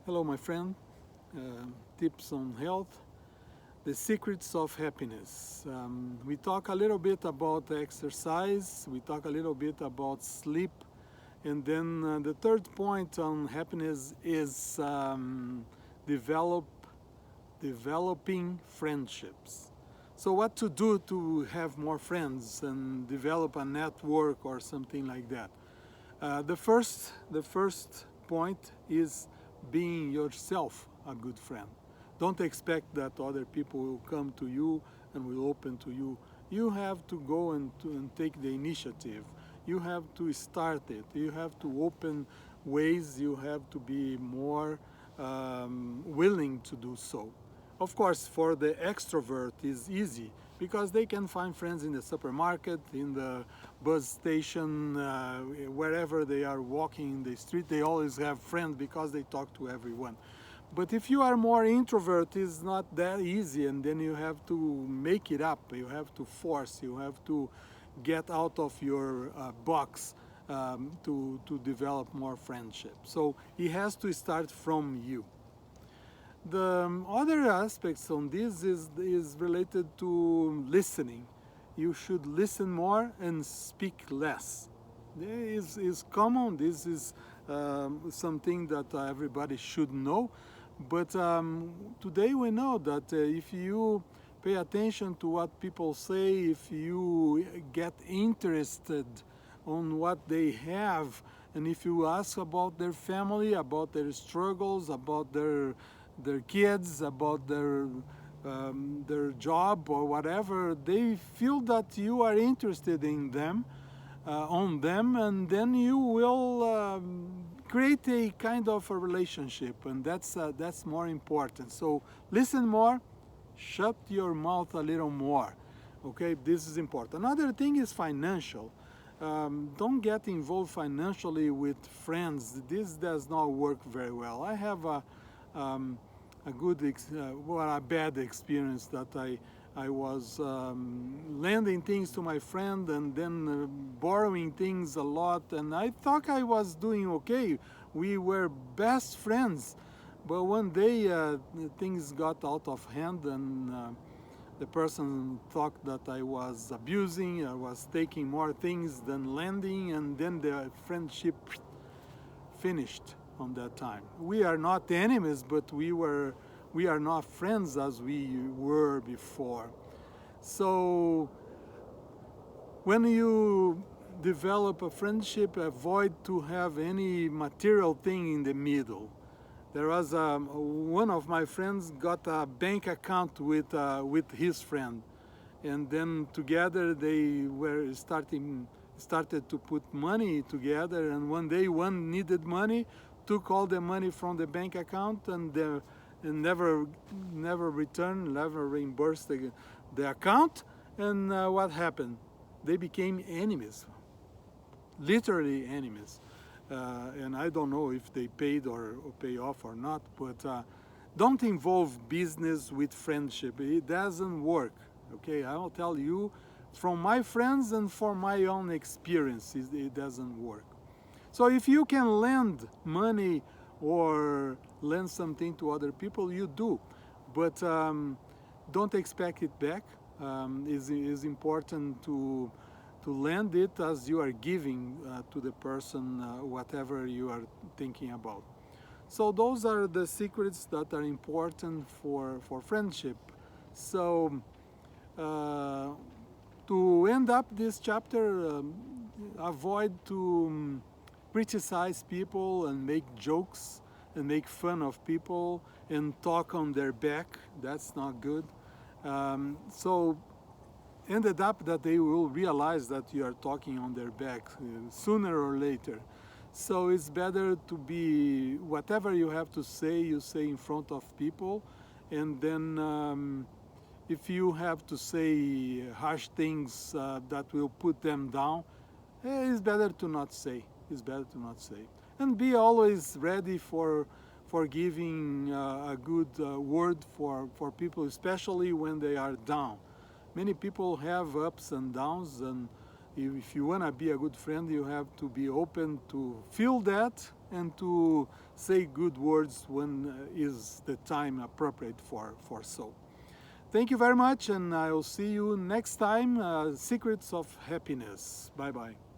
Hello, my friend. Tips on health, the secrets of happiness. We talk a little bit about exercise, we talk a little bit about sleep, and then the third point on happiness is develop, developing friendships. So, what to do to have more friends and develop a network or something like that? The first point is being yourself a good friend. Don't expect that other people will come to you and will open to you. You have to go and take the initiative. You have to start it. You have to open ways. You have to be more willing to do so. Of course, for the extrovert is easy because they can find friends in the supermarket, in the bus station, wherever they are walking in the street. They always have friends because they talk to everyone. But if you are more introvert, it's not that easy, and then you have to make it up. You have to force. You have to get out of your box to develop more friendship. So it has to start from you. The other aspects on this is related to listening. You should listen more and speak less. This is common. This is something that everybody should know. But today we know that if you pay attention to what people say, if you get interested on what they have, and if you ask about their family, about their struggles, about their kids, about their job or whatever, they feel that you are interested in them, on them, and then you will create a kind of a relationship, and that's more important. So listen more, shut your mouth a little more. Okay, this is important. Another thing is financial. Don't get involved financially with friends. This does not work very well. I have um, a a bad experience that I was lending things to my friend and then borrowing things a lot, and I thought I was doing okay. We were best friends, but one day things got out of hand, and the person thought that I was abusing, I was taking more things than lending, and then the friendship finished on that time. We are not enemies, but we are not friends as we were before. So when you develop a friendship, avoid to have any material thing in the middle. There was one of my friends got a bank account with his friend, and then together they were started to put money together. And one day one needed money, took all the money from the bank account, and never returned, never reimbursed the account. And what happened? They became enemies, literally enemies. And I don't know if they paid or pay off or not, but don't involve business with friendship. It doesn't work. Okay, I will tell you from my friends and from my own experience, it doesn't work. So if you can lend money or lend something to other people, you do, but don't expect it back. Is important to lend it as you are giving to the person whatever you are thinking about. So those are the secrets that are important for friendship. So uh, to end up this chapter, avoid to criticize people and make jokes and make fun of people and talk on their back. That's not good. So ended up that they will realize that you are talking on their back sooner or later. So it's better to be whatever you have to say, you say in front of people, and then if you have to say harsh things that will put them down, it's better to not say. It's better to not say, and be always ready for giving a good word for people, especially when they are down. Many people have ups and downs, and if you want to be a good friend, you have to be open to feel that and to say good words when is the time appropriate for so. Thank you very much, and I'll see you next time. Secrets of Happiness. Bye-bye.